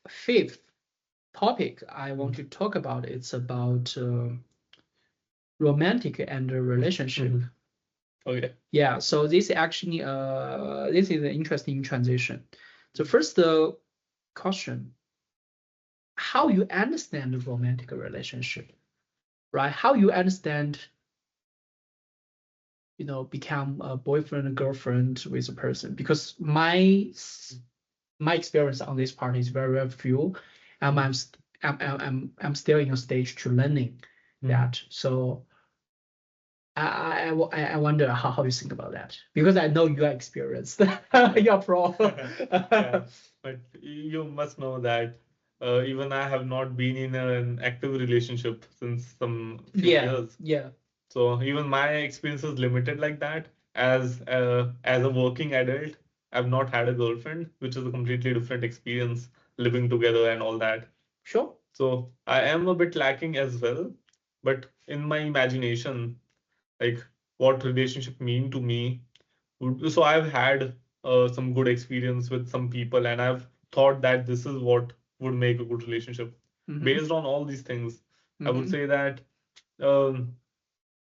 fifth topic I want to talk about, it's about romantic and relationship. Okay. Yeah, so this actually this is an interesting transition. The first question, how you understand the romantic relationship, right? How you understand, become a boyfriend and girlfriend with a person? Because my experience on this part is very, very few, and I'm still in a stage to learning that. So I wonder how you think about that, because I know you are experienced. You're pro. Yeah, but you must know that even I have not been in an active relationship since some few years. Yeah. So even my experience is limited like that. As a working adult, I've not had a girlfriend, which is a completely different experience, living together and all that. Sure. So I am a bit lacking as well. But in my imagination, like what relationship mean to me. So I've had some good experience with some people, and I've thought that this is what would make a good relationship. Based on all these things, I would say that um,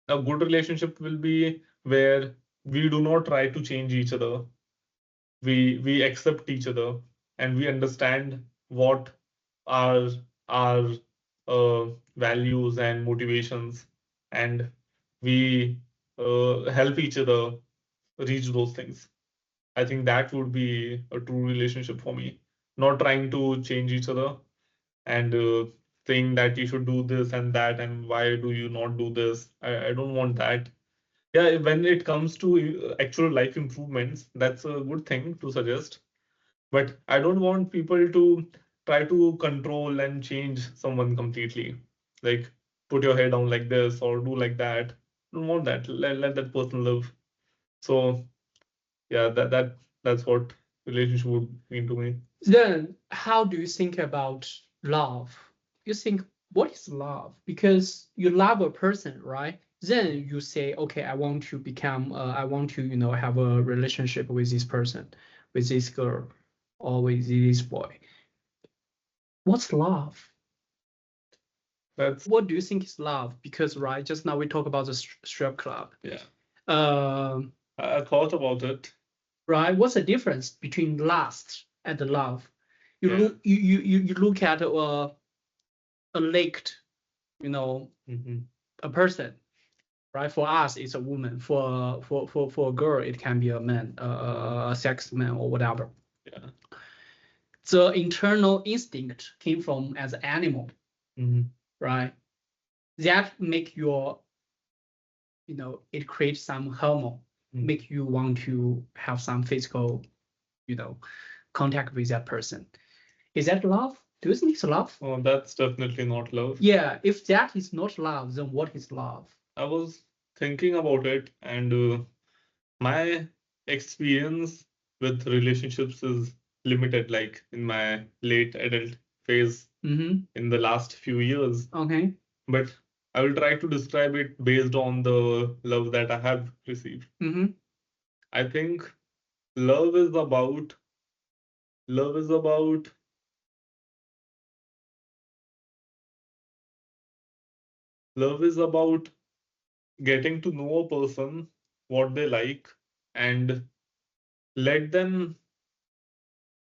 a good relationship will be where we do not try to change each other. We accept each other, and we understand what are our values and motivations, and we help each other reach those things. I think that would be a true relationship for me. Not trying to change each other and saying that you should do this and that, and why do you not do this? I don't want that. Yeah, when it comes to actual life improvements, that's a good thing to suggest. But I don't want people to try to control and change someone completely. Like, put your hair down like this or do like that. I don't want that. Let that person live. So yeah, that's what relationship would mean to me. Then how do you think about love? You think, what is love? Because you love a person, right? Then you say, okay, I want to have a relationship with this person, with this girl, or with this boy. What's love? What do you think is love? Because right, just now we talk about the strip club. Yeah. Um, I thought about it. Right. What's the difference between lust and love? You look at a lake, a person, right? For us, it's a woman. For a girl, it can be a man, a sex man or whatever. Yeah. The internal instinct came from as an animal, right? That make your, it creates some hormone, make you want to have some physical, contact with that person. Is that love? Do you think it's love? Oh, that's definitely not love. Yeah, if that is not love, then what is love? I was thinking about it, and my experience with relationships is limited, like in my late adult phase in the last few years. Okay. But I will try to describe it based on the love that I have received. I think love is about love is about love is about getting to know a person, what they like, and let them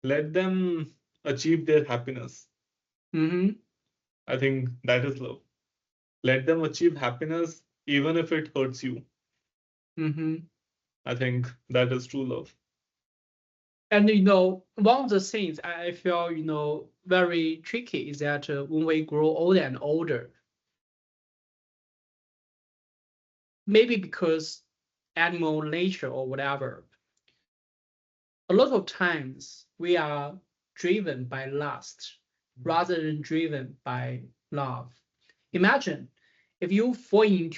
let them achieve their happiness. I think that is love. Let them achieve happiness even if it hurts you. I think that is true love. And one of the things I feel very tricky is that when we grow older and older, maybe because animal nature or whatever, a lot of times we are driven by lust rather than driven by love. Imagine if you fall in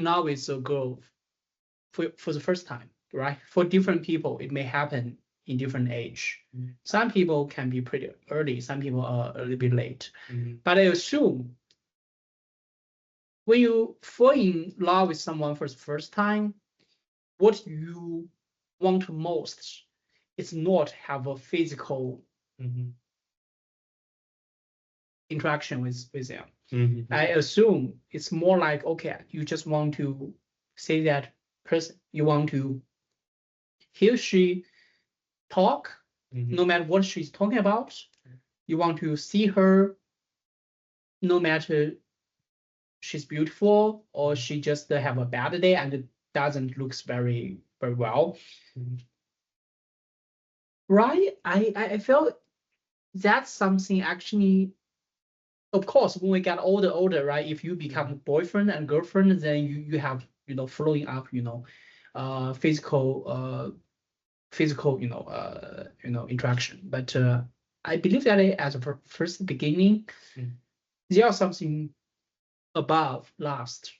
love with a girl for the first time, right? For different people, it may happen in different age. Some people can be pretty early, some people are a little bit late. But I assume when you fall in love with someone for the first time, what you want most is not have a physical interaction with them. Mm-hmm. I assume it's more like, okay, you just want to say that person, you want to hear she talk, Mm-hmm. no matter what she's talking about. You want to see her, no matter she's beautiful or she just have a bad day and it doesn't looks very well. Mm-hmm. Right? I felt that's something actually. Of course, when we get older, right? If you become boyfriend and girlfriend, then you have following up, physical interaction. But I believe that as a first beginning, there are something above last.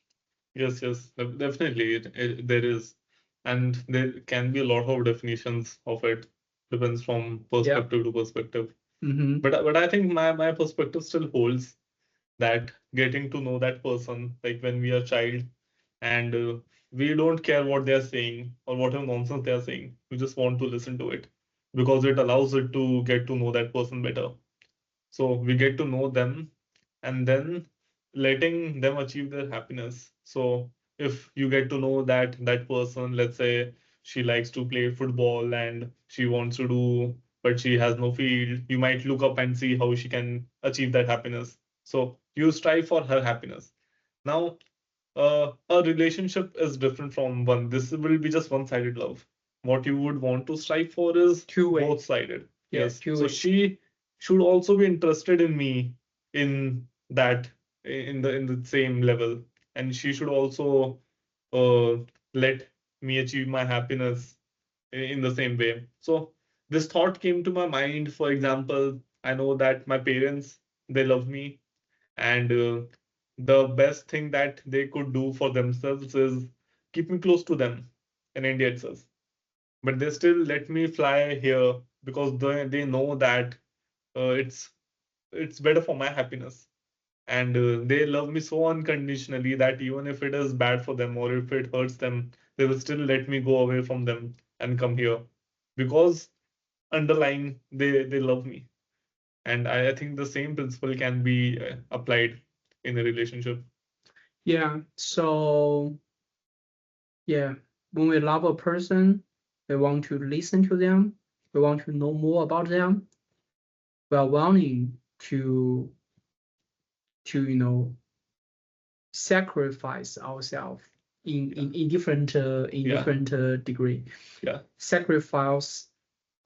Yes, definitely there is, and there can be a lot of definitions of it. Depends from perspective to perspective. But I think my perspective still holds that getting to know that person, like when we are a child, and we don't care what they are saying or whatever nonsense they are saying. We just want to listen to it because it allows it to get to know that person better. So we get to know them and then letting them achieve their happiness. So if you get to know that person, let's say she likes to play football and she wants to do, but she has no field, you might look up and see how she can achieve that happiness. So you strive for her happiness. Now, a relationship is different from one. This will be just one-sided love. What you would want to strive for is Two-way. both-sided. Yeah, Yes. two So ways. she should also be interested in me in that in the same level, and she should also uh, let me achieve my happiness in the same way. So this thought came to my mind. For example, I know that my parents, they love me, and the best thing that they could do for themselves is keep me close to them in India itself. But they still let me fly here because they know that it's better for my happiness. And they love me so unconditionally that even if it is bad for them or if it hurts them, they will still let me go away from them and come here because underlying they love me. And I think the same principle can be applied in a relationship. Yeah. So yeah, when we love a person, we want to listen to them. We want to know more about them. We are wanting to sacrifice ourselves in different degree. Yeah. Sacrifice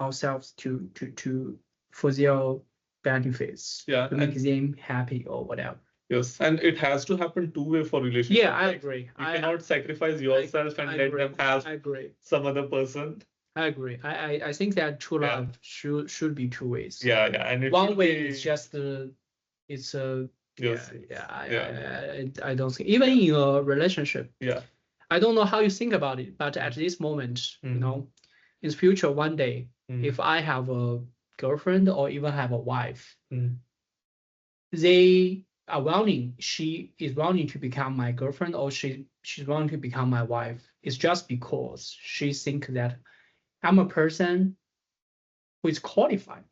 ourselves to for their benefits. Yeah, To make them happy or whatever. Yes, and it has to happen two-way for relationship. Yeah, I Like, agree. You cannot sacrifice yourself and let them have I agree. some other person. I agree. I think that true Yeah. love should be two ways. Yeah, and it One should way be- is just it's a Yes. I don't think even in a relationship. Yeah. I don't know how you think about it, but at this moment, in the future, one day, if I have a girlfriend or even have a wife, they are willing. She is willing to become my girlfriend, or she's willing to become my wife. It's just because she think that I'm a person who is qualified.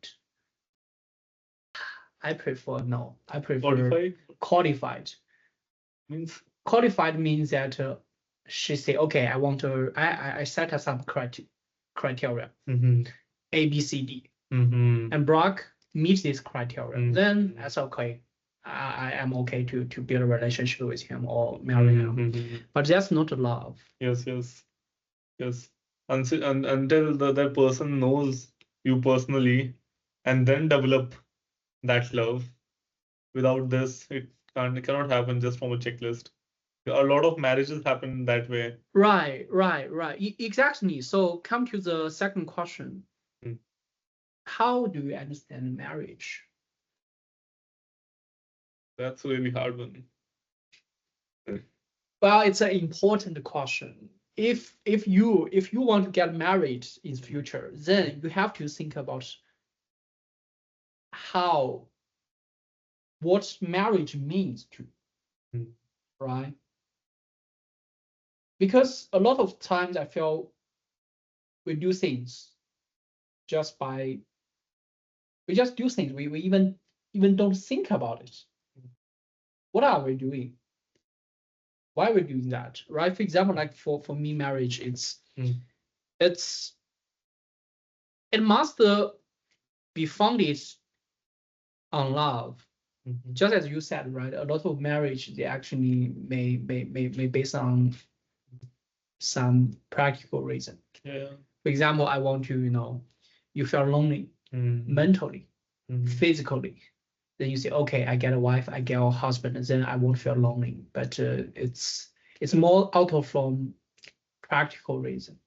I prefer no. I prefer qualified. Means qualified means that she say, okay, I want to. I set her some criteria, A, B, C, D, and Brock meets this criteria. Then that's okay. I am okay to build a relationship with him or marry him. But that's not love. Yes. Until that person knows you personally and then develop that love. Without this, it cannot happen just from a checklist. A lot of marriages happen that way. Right. Exactly. So come to the second question. How do you understand marriage? That's a really hard one. Well, it's an important question. If you want to get married in the future, then you have to think about what marriage means to you, right? Because a lot of times I feel we do things we just do things. We even even don't think about it. What are we doing? Why are we doing that? Right? For example, like for me, marriage, it must be founded on love. Just as you said, right? A lot of marriage, they actually may based on some practical reason. Yeah. For example, I want to, you feel lonely mentally, physically. Then you say, okay, I get a wife, I get a husband, and then I won't feel lonely. But it's more out of from practical reason.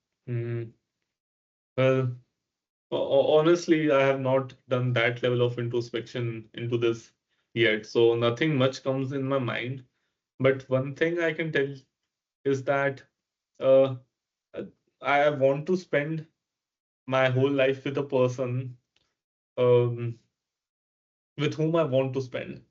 Well, honestly, I have not done that level of introspection into this yet, so nothing much comes in my mind. But one thing I can tell is that uh, I want to spend my whole life with a person with whom I want to spend.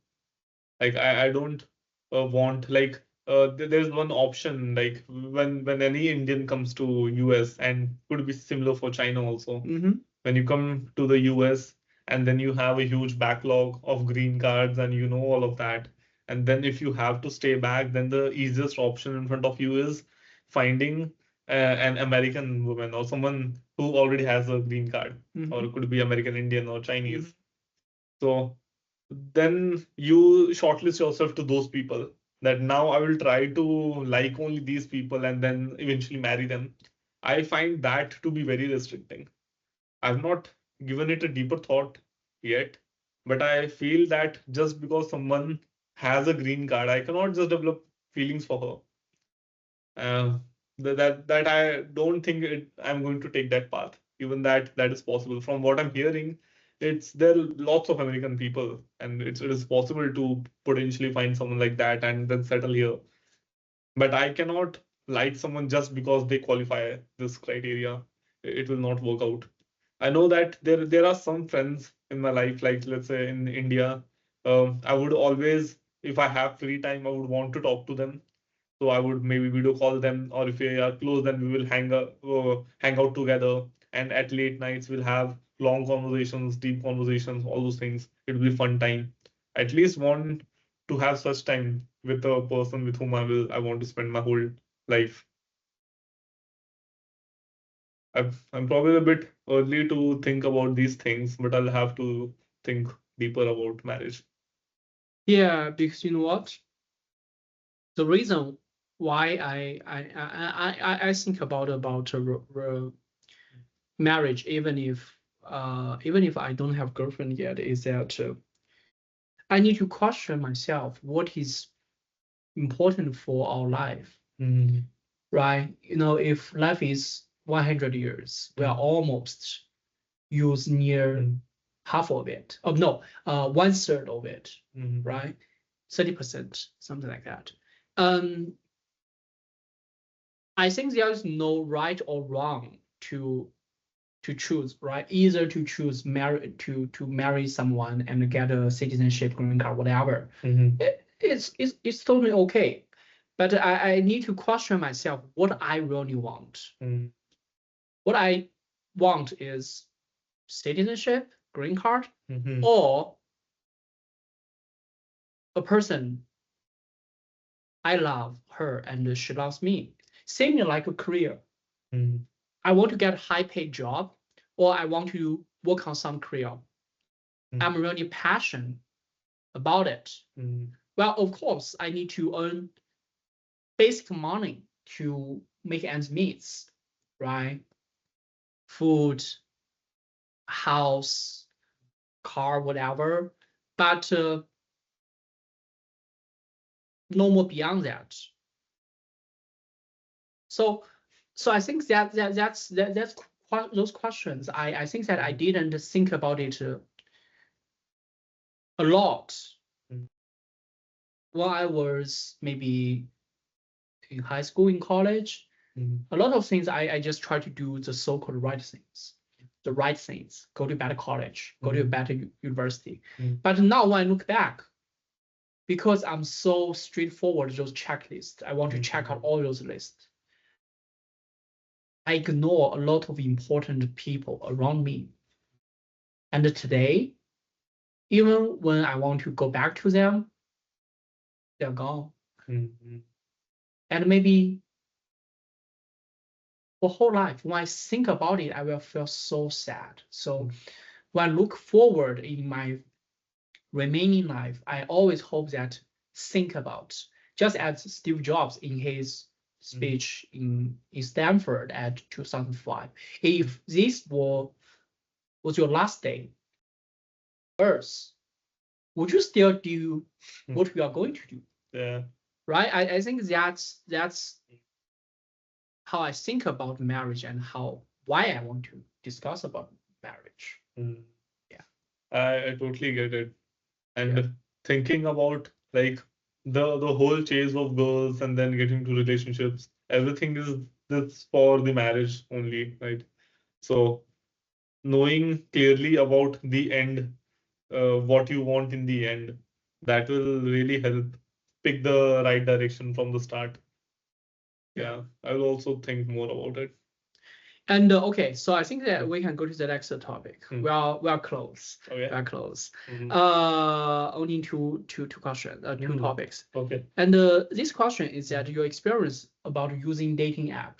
Like I don't want like there's one option like when any Indian comes to US, and could be similar for China also. When you come to the US and then you have a huge backlog of green cards and you know all of that, and then if you have to stay back, then the easiest option in front of you is finding an American woman or someone who already has a green card, or it could be American Indian or Chinese. So then you shortlist yourself to those people, that now I will try to like only these people and then eventually marry them. I find that to be very restricting. I've not given it a deeper thought yet, but I feel that just because someone has a green card, I cannot just develop feelings for her. That I don't think I'm going to take that path. Even that is possible. From what I'm hearing, there are lots of American people, and it is possible to potentially find someone like that and then settle here. But I cannot like someone just because they qualify this criteria. It will not work out. I know that there are some friends in my life, like let's say in India, I would always, if I have free time, I would want to talk to them. So I would maybe video call them, or if we are close, then we will hang out together. And at late nights, we'll have long conversations, deep conversations, all those things. It will be fun time. At least want to have such time with a person with whom I want to spend my whole life. I'm probably a bit early to think about these things, but I'll have to think deeper about marriage. Yeah, because you know what? The reason why I think about marriage, even if I don't have girlfriend yet, is that I need to question myself what is important for our life, right? If life is 100 years, we are almost use near half of it. Oh no, 1/3 of it, right? 30%, something like that. I think there is no right or wrong to choose, right? Either to choose to marry someone and get a citizenship, green card, whatever. It's totally okay. But I need to question myself what I really want. What I want is citizenship, green card, or a person I love her and she loves me. Same like a career. I want to get a high paid job, or I want to work on some career. I'm really passionate about it. Well, of course, I need to earn basic money to make ends meet, right? Food, house, car, whatever. But no more beyond that. So I think that's those questions. I think that I didn't think about it a lot when I was maybe in high school, in college. A lot of things I just try to do the so-called right things, go to better college, go to a better university. But now when I look back, because I'm so straightforward, those checklists, I want to check out all those lists. I ignore a lot of important people around me. And today, even when I want to go back to them, they're gone. Mm-hmm. And maybe for whole life, when I think about it, I will feel so sad. So when I look forward in my remaining life, I always hope that think about, just as Steve Jobs in his speech in Stanford at 2005, if this was your last day on Earth, would you still do what we are going to do? Yeah. Right? I think that's how I think about marriage and why I want to discuss about marriage. Yeah. I totally get it. And thinking about like the whole chase of girls and then getting to relationships, everything is this for the marriage only, right? So knowing clearly about the end, what you want in the end, that will really help pick the right direction from the start. Yeah, I will also think more about it. And okay, so I think that we can go to the next topic. We are close. Okay. We are close. Mhm. Only two questions, two topics. Okay. And this question is that your experience about using dating app